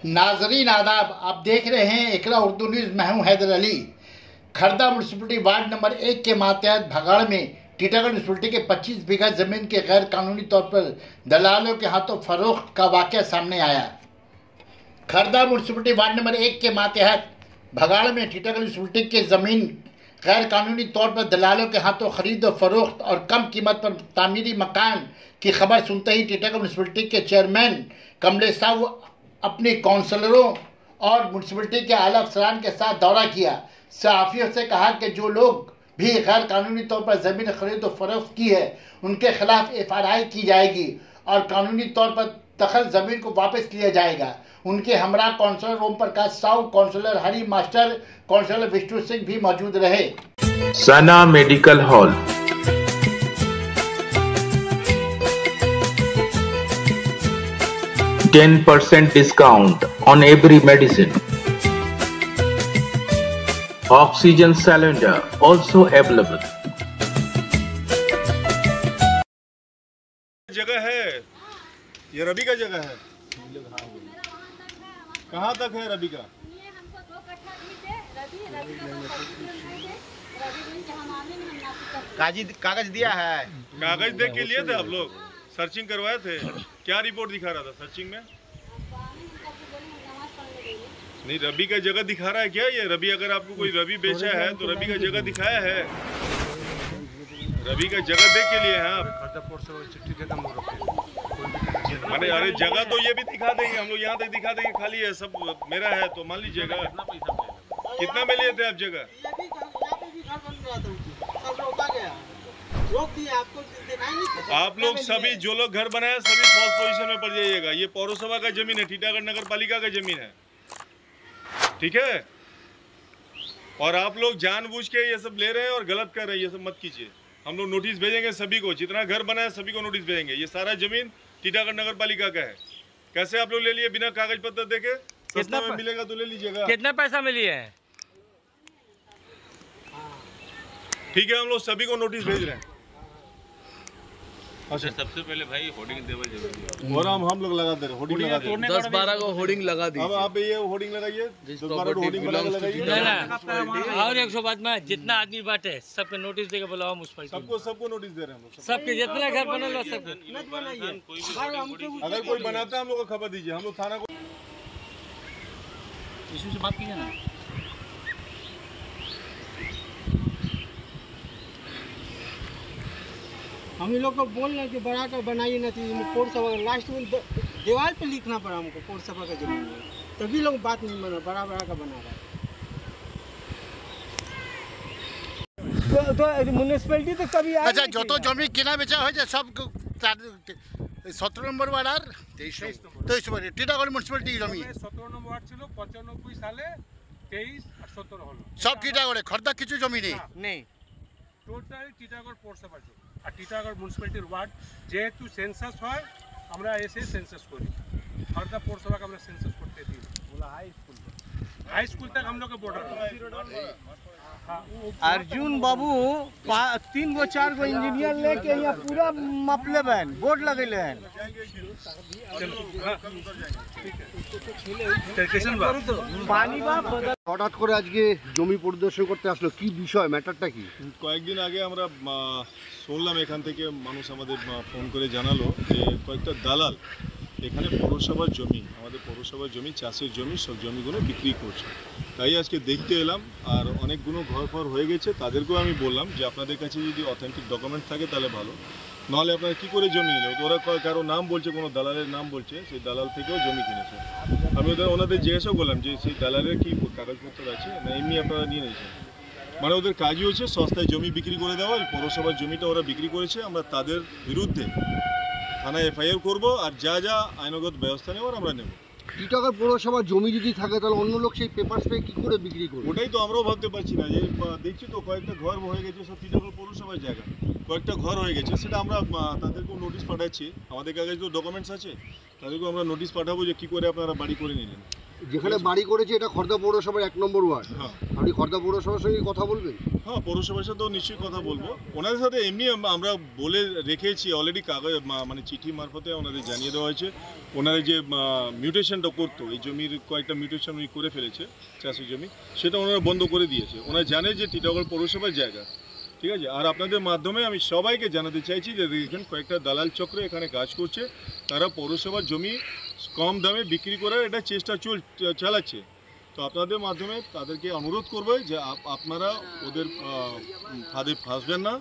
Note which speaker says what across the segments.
Speaker 1: नाजरीन आदाब, आप देख रहे हैं इकरा उर्दू न्यूज़। मैं हूं Haider Ali. Khardah municipality ward number 1 के मातहत भगाड़ में टीटागढ़ म्यूनसिपलिटी के 25 बीघा जमीन के गैर कानूनी तौर पर दलालों के हाथों फरोख्त का वाक़या सामने आया। खरदा म्यूनसिपलिटी वार्ड नंबर 1 के मातहत भगाड़ में टीटागढ़ म्यूनसिपलिटी की जमीन गैर कानूनी तौर पर दलालों के हाथों खरीद और फरोख्त और कम कीमत पर तामीरी मकान की खबर सुनते ही टीटागढ़ म्यूनसिपलिटी के चेयरमैन कमलेश साहू अपने काउंसलरों और म्यूनसिपलिटी के आला अफसरान के साथ दौरा किया। सहाफ़ियों से कहा कि जो लोग भी गैर कानूनी तौर पर ज़मीन खरीद और फरोख्त की है उनके खिलाफ FRI की जाएगी और कानूनी तौर पर दखल ज़मीन को वापस लिया जाएगा। उनके हमरा काउंसलर ओम प्रकाश साहू, काउंसलर हरी मास्टर, काउंसलर विष्णु सिंह भी मौजूद रहे।
Speaker 2: सना medical hall 10% discount on every medicine. Oxygen cylinder also available.
Speaker 3: जगह है, ये रवि का जगह है। कहाँ तक है रवि का?
Speaker 4: कागज दिया है।
Speaker 3: कागज देख के लिए थे आप लोग, सर्चिंग करवाए थे। क्या रिपोर्ट दिखा रहा था सर्चिंग में? नहीं, रवि का जगह दिखा रहा है क्या ये? रवि अगर आपको कोई रवि बेचा है तो रवि का जगह दिखाया है। रवि का जगह देख के लिए हैं आप। अरे अरे जगह तो ये भी दिखा देंगे हम लोग, यहाँ तक दिखा देंगे खाली है, सब मेरा है तो मान लीजिएगा। कितना में लिए थे आप जगह? आप लोग सभी जो लोग घर बनाए सभी फॉल्स पोजीशन में पड़ जाइएगा। ये पौरसभा का जमीन है, टीटागढ़ नगर पालिका का जमीन है, ठीक है? और आप लोग जानबूझ के ये सब ले रहे हैं और गलत कर रहे हैं, ये सब मत कीजिए। हम लोग नोटिस भेजेंगे सभी को, जितना घर बनाए सभी को नोटिस भेजेंगे। ये सारा जमीन टीटागढ़ नगर पालिका का है। कैसे आप लोग ले लिए बिना कागज पत्र देके? कितना में मिलेगा तो ले लीजिएगा।
Speaker 5: कितना पैसा मिली है?
Speaker 3: ठीक है, हम लोग सभी को नोटिस भेज रहे हैं।
Speaker 6: अच्छा, सबसे पहले भाई होर्डिंग देवल जरूरी है
Speaker 3: और हम लोग लगा दे रहे, होर्डिंग लगा दे
Speaker 4: 10-12 को होर्डिंग लगा दी।
Speaker 3: अब आप ये होर्डिंग लगाइए, 10-12 होर्डिंग लगाइए।
Speaker 5: नहीं, और 100 बात में जितना आदमी बांटे सबके नोटिस देके बुलाओ म्यूनसिपलिटी। सबको
Speaker 3: नोटिस दे रहे हैं हम लोग।
Speaker 5: सबके जितना घर बनल सबको
Speaker 3: अगर कोई बनाता है हम लोग को खबर दीजिए, हम लोग थाना को
Speaker 5: इशू से बात कीजिए ना।
Speaker 7: हम लोग को बोल रहे कि बड़ा का बनाइए ना, पौरसभा लास्ट में दीवार पे लिखना पड़ा हमको पौरसभा का जमीन में, तभी लोग बात नहीं बना, बड़ा का बना रहा है। तो म्यूनसिपैलिटी तो कभी
Speaker 1: अच्छा जो तो जमी किना बेचा हो सब 17 নম্বর ওয়ার্ড আর 23 নম্বর টিটাগড় म्यूनसिपैलिटी जमी
Speaker 8: 17 নম্বর ওয়ার্ড ছিল 95 সালে 23 আর 17 হলো
Speaker 1: সব টিটাগড়ে। খর্দা কিছু জমি নেই,
Speaker 8: টোটাল টিটাগড় পৌরসভা জমি। আর টিটাগড় म्यूनसिपैलिटी ওয়ার্ড যেহেতু সেন্সাস হয় আমরা এসে সেন্সাস করি। খর্দা পৌরসভাকে আমরা সেন্সাস করতে দিই। बोला हाई स्कूल तक हम लोग का बॉर्डर।
Speaker 7: अर्जुन बाबू 3-4 गो इंजीनियर लेके यहाँ पूरा मपले बहन बोर्ड लगेले हैं।
Speaker 4: হঠাৎ করে আজকে জমি পরিদর্শন করতে আসলো, কি বিষয়, ম্যাটারটা কি?
Speaker 3: কয়েকদিন আগে আমরা শুনলাম এখান থেকে মানুষ আমাদের ফোন করে জানালো যে কয়েকটা দালাল এখানে পৌরসভার জমি, আমাদের পৌরসভার জমি, চাষের জমি, সব জমিগুলো বিক্রি করছে। তাই আজকে দেখতে এলাম। আর অনেকগুলো ঘর হয়ে গেছে, তাদেরকেও আমি বললাম যে আপনাদের কাছে যদি অথেন্টিক ডকুমেন্ট থাকে তাহলে ভালো, নাহলে আপনারা কী করে জমি নিল? ওরা কারো নাম বলছে, কোনো দালালের নাম বলছে, সেই দালাল থেকেও জমি কিনেছে। আমি ওনাদের জিজ্ঞাসা করলাম যে সেই দালালের কি কাগজপত্র আছে না এমনি আপনারা নিয়ে নিয়েছেন। মানে ওদের কাজই হচ্ছে সস্তায় জমি বিক্রি করে দেওয়া। পৌরসভার জমিটা ওরা বিক্রি করেছে, আমরা তাদের বিরুদ্ধে থানায় FIR করবো আর যা যা আইনগত ব্যবস্থা নেওয়ার আমরা নেব।
Speaker 4: টিটাগড় পৌরসভার জমি যদি থাকে তাহলে অন্য লোক সেই পেপারস পেয়ে কী করে বিক্রি করবে?
Speaker 3: ওটাই তো আমরাও ভাবতে পারছি না। যে দেখছি তো কয়েকটা ঘর হয়ে গেছে, সব টিটাগড় পৌরসভার জায়গা কয়েকটা ঘর হয়ে গেছে, সেটা আমরা তাদেরকেও নোটিশ পাঠাচ্ছি। আমাদের কাছে তো ডকুমেন্টস আছে, তাদেরকেও আমরা নোটিশ পাঠাবো যে কী করে আপনারা বাড়ি করে নিলেন।
Speaker 4: যেখানে বাড়ি করেছে এটা খড়দা পৌরসভার 1 নম্বর ওয়ার্ড।
Speaker 3: হ্যাঁ
Speaker 4: আপনি খড়দা পৌরসভার সঙ্গে কথা বলবেন?
Speaker 3: হ্যাঁ, পৌরসভার সাথেও নিশ্চয়ই কথা বলবো। ওনাদের সাথে এমনি আমরা বলে রেখেছি অলরেডি, কাগজ মানে চিঠি মারফতে ওনাদের জানিয়ে দেওয়া হয়েছে। ওনারা যে মিউটেশনটা করতো, এই জমির কয়েকটা মিউটেশন উনি করে ফেলেছে চাষি জমি, সেটা ওনারা বন্ধ করে দিয়েছে। ওনারা জানে যে টিটাগড় পৌরসভার জায়গা, ঠিক আছে। আর আপনাদের মাধ্যমে আমি সবাইকে জানাতে চাইছি যে দেখেন কয়েকটা দালাল চক্র এখানে কাজ করছে, তারা পৌরসভার জমি কম দামে বিক্রি করার এটা চেষ্টা চালাচ্ছে। তো আপনাদের মাধ্যমে তাদেরকে অনুরোধ করবে যে আপনারা ওদের ফাঁদে ফাঁসবেন না,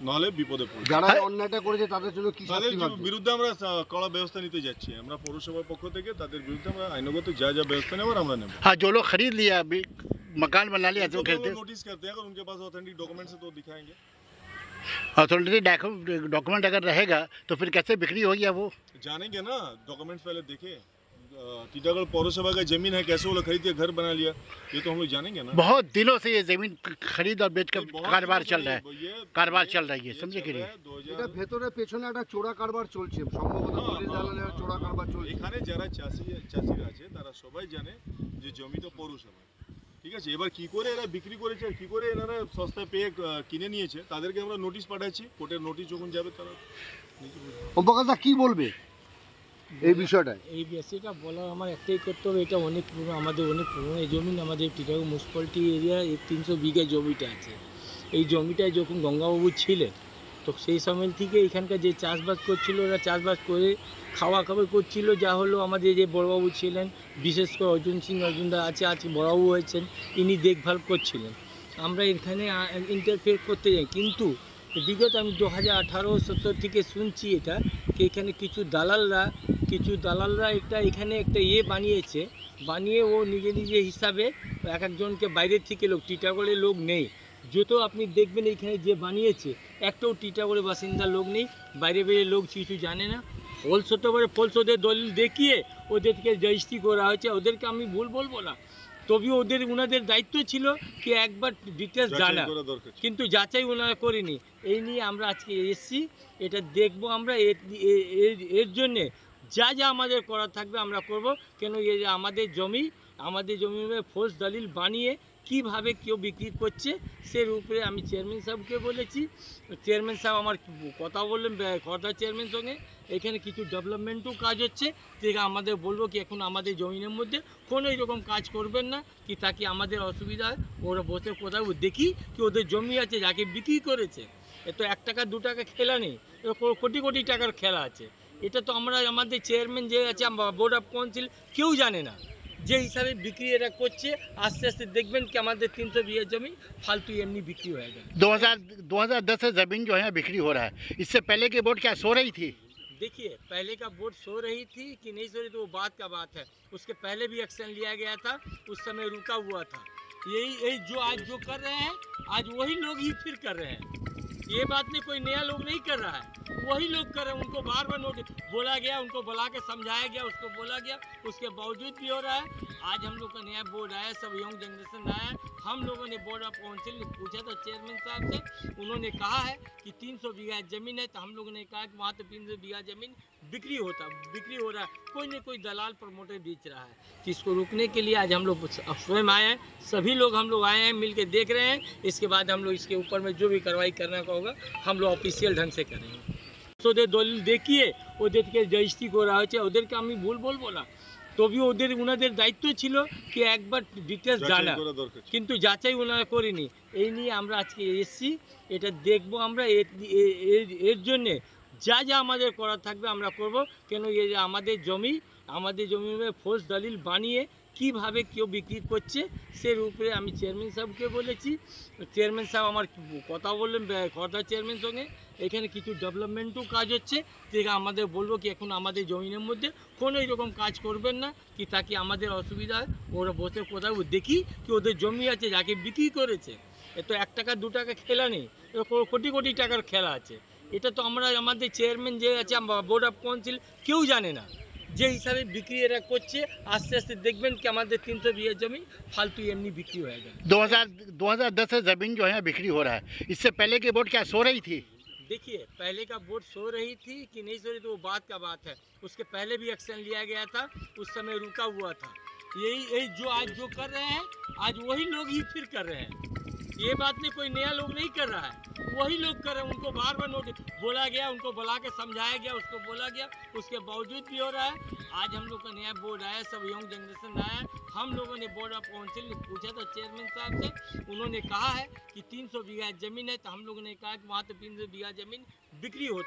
Speaker 3: নাহলে বিপদে পড়বেন।
Speaker 4: যারা অন্যায়টা করেছে তাদের জন্য কি
Speaker 3: তাদের
Speaker 4: শাস্তি হবে?
Speaker 3: বিরুদ্ধে আমরা কড়া ব্যবস্থা নিতে যাচ্ছি। আমরা পৌরসভার পক্ষ থেকে তাদের বিরুদ্ধে আমরা আইনগত যা যা ব্যবস্থা নেওয়ার আমরা নেব।
Speaker 1: हाँ, जो लोग खरीद लिया अभी मकान बना लिया तो कहते
Speaker 3: नोटिस करते हैं, अगर उनके पास ऑथेंटिक डॉक्यूमेंट्स है तो दिखाएंगे।
Speaker 1: अथॉरिटी डॉक्यूमेंट अगर रहेगा तो फिर कैसे बिक्री होगी वो?
Speaker 3: जानेंगे ना, डॉक्यूमेंट्स पहले देखे। टीटागढ़ पौरसभा का जमीन है, कैसे वो लोग खरीद के घर बना लिया, ये तो हम लोग जानेंगे ना।
Speaker 1: बहुत दिनों से ये जमीन खरीद और बेच का
Speaker 3: बहुत
Speaker 1: कारोबार
Speaker 3: दिनों
Speaker 1: चल
Speaker 3: से
Speaker 1: रहा है,
Speaker 3: ये
Speaker 1: कारोबार चल रहा है, ये समझे कि
Speaker 3: चल
Speaker 1: नहीं?
Speaker 3: रहा है 2000
Speaker 4: এটা ভেতরে পেছনে একটা চোরা কারবার চলছে, সম্ভবত পুলিশ দালালের চোরা কারবার চলছে।
Speaker 3: এখানে যারা চাষিরা আছে তারা সবাই জানে যে জমি তো পৌরসভা, ঠিক আছে। এবার কি করে এরা বিক্রি করেছে আর কি করে এনারা সস্তায় পেয়ে কিনে নিয়েছে, তাদেরকে আমরা নোটিশ পাঠাচ্ছি। কোর্টের নোটিশ যখন যাবে তারা
Speaker 4: ওমপ্রকাশ দা কি বলবে এই বিষয়টায়?
Speaker 5: এই বেশিটা বলা আমার একটাই কর্তব্য, এটা অনেক পুরনো, আমাদের অনেক পুরনো এই জমি। আমাদের টিটাগড় মিউনিসিপ্যালিটি এরিয়া 300 বিঘা জমিটা আছে। এই জমিটায় যখন গঙ্গাবাবু ছিলেন তো সেই সময় থেকে এখানকার যে চাষবাস করছিল, ওরা চাষবাস করে খাওয়া খাবার করছিল। যা হলো আমাদের যে বড়বাবু ছিলেন, বিশেষ করে অর্জুনদা আছে বড়বাবু হয়েছেন, ইনি দেখভাল করছিলেন। আমরা এখানে ইন্টারফেয়ার করতে যাই, কিন্তু বিগত আমি 2018-17 থেকে শুনছি এটা কি এখানে কিছু দালালরা এখানে একটা বানিয়ে ও নিজে হিসাবে একজনকে বাইরের থেকে লোক, টিটাগড়ের লোক নেই। যত আপনি দেখবেন এখানে যে বানিয়েছে একটাও টিটাগড়ের বাসিন্দার লোক নেই, বাইরে লোক কিছু জানে না। ফলস ওদের দলিল দেখিয়ে ওদেরকে রেজিস্ট্রি করা হয়েছে। ওদেরকে আমি ভুল বলবো না, তবে ওনাদের দায়িত্ব ছিল কি একবার ডিটেলস জানা, কিন্তু যাচাই ওনারা করেনি। এই নিয়ে আমরা আজকে এসেছি, এটা দেখব আমরা। এর জন্যে যা আমাদের করা থাকবে আমরা করব। কেন আমাদের জমি ফলস দলিল বানিয়ে কিভাবে কেউ বিক্রি করছে সের উপরে আমি চেয়ারম্যান সাহেবকে বলেছি। চেয়ারম্যান সাহেব আমার কথা বললেন খর্দা চেয়ারম্যান সঙ্গে, এখানে কিছু ডেভেলপমেন্টও কাজ হচ্ছে, যেটা আমাদের বলবো কি এখন আমাদের জমিনের মধ্যে কোনো এরকম কাজ করবেন না, কি তাকে আমাদের অসুবিধা হয়। ওরা বসে কোথাও দেখি কি ওদের জমি আছে যাকে বিক্রি করেছে, এ তো 1 টাকা 2 টাকা খেলা নেই, কোটি কোটি টাকার খেলা আছে। এটা তো আমাদের চেয়ারম্যান যে আছে, বোর্ড অফ কাউন্সিল কেউ জানে না যে হিসাবে বিক্রি এরা করছে। আস্তে আস্তে দেখবেন কি আমাদের 300 বিঘা জমি ফালতু এমনি বিক্রি হয়ে গেল।
Speaker 1: 2010 से जमीन जो है बिक्री हो रहा है, इससे पहले की बोर्ड क्या सो रही थी?
Speaker 5: देखिए, पहले का बोर्ड सो रही थी कि नहीं सो रही थी वो बात का बात है। उसके पहले भी एक्शन लिया गया था, उस समय रुका हुआ था। यही जो आज जो कर रहे हैं, आज वही लोग ही फिर कर रहे हैं। ये बात नहीं, कोई नया लोग नहीं कर रहा है, वही लोग कर रहे हैं। उनको बार बार नोटिस बोला गया, उनको बुला के समझाया गया, उसको बोला गया, उसके बावजूद भी हो रहा है। आज हम लोग का नया बोर्ड आया, सब यंग जनरेशन आया। हम लोगों ने बोर्ड ऑफ काउंसिल ने पूछा था चेयरमैन साहब से, उन्होंने कहा है कि 300 बीघा ज़मीन है, तो हम लोगों ने कहा कि वहाँ तो 300 बीघा ज़मीन बिक्री हो रहा है, कोई न कोई दलाल प्रमोटर बेच रहा है। तो इसको रोकने के लिए आज हम लोग स्वयं आए हैं, सभी लोग हम लोग आए हैं, मिल के देख रहे हैं। इसके बाद हम लोग इसके ऊपर में जो भी कार्रवाई करने का होगा हम लोग ऑफिशियल ढंग से करेंगे। ওদের দলিল দেখিয়ে ওদেরকে রেজিস্ট্রি করা হয়েছে। ওদেরকে আমি ভুল বলবো না, তবে ওনাদের দায়িত্ব ছিল কি একবার ডিটেলস জানা, কিন্তু যাচাই ওনারা করেনি। এই নিয়ে আমরা আজকে এসেছি, এটা দেখব আমরা। এর জন্যে যা আমাদের করা থাকবে আমরা করব। কেন আমাদের জমি ফলস দলিল বানিয়ে কিভাবে কেউ বিক্রি করছে সের উপরে আমি চেয়ারম্যান সাহেবকে বলেছি। চেয়ারম্যান সাহেব আমার কথা বললেন খর্দা চেয়ারম্যান সঙ্গে, এখানে কিছু ডেভেলপমেন্টও কাজ হচ্ছে, যেটা আমাদের বলবো কি এখন আমাদের জমিনের মধ্যে কোনো এরকম কাজ করবেন না, কি তাকে আমাদের অসুবিধা হয়। ওরা বসে কোথাও দেখি কি ওদের জমি আছে যাকে বিক্রি করেছে, এ তো 1 টাকা 2 টাকা খেলা নেই, কোটি কোটি টাকার খেলা আছে। এটা তো আমাদের চেয়ারম্যান যে আছে, বোর্ড অফ কাউন্সিল কেউ জানে না যে হিসাবে বিক্রি এরা করছে। আস্তে আস্তে দেখবেন কি আমাদের 300 বিঘা জমি ফালতু এমনি বিক্রি হয়ে গেল।
Speaker 1: 2010 से जमीन जो है बिक्री हो रहा है, इससे पहले की बोर्ड क्या सो रही थी?
Speaker 5: देखिए, पहले का बोर्ड सो रही थी कि नहीं सो रही थी वो बात का बात है। उसके पहले भी एक्शन लिया गया था, उस समय रुका हुआ था। यही जो आज जो कर रहे हैं, आज वही लोग ही फिर कर रहे हैं। ये बात नहीं, कोई नया लोग नहीं कर रहा है, वही लोग कर रहे हैं। उनको बार बार नोटिस बोला गया, उनको बुला के समझाया गया, उसको बोला गया, उसके बावजूद भी हो रहा है। आज हम लोग का नया बोर्ड आया, सब यंग जनरेशन आया, हम लोगों ने बोर्ड ऑफ काउंसिल ने पूछा था चेयरमैन साहब से, उन्होंने कहा है कि 300 बीघा ज़मीन है, तो हम लोगों ने कहा कि वहाँ तो 300 बीघा ज़मीन बिक्री हो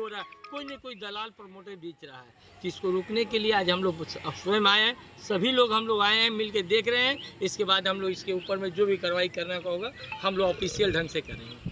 Speaker 5: रहा है, कोई न कोई दलाल प्रमोटर बेच रहा है। तो इसको रोकने के लिए आज हम लोग स्वयं आए हैं, सभी लोग हम लोग आए हैं, मिल के देख रहे हैं। इसके बाद हम लोग इसके ऊपर में जो भी कार्रवाई करने का होगा हम लोग ऑफिशियल ढंग से करेंगे।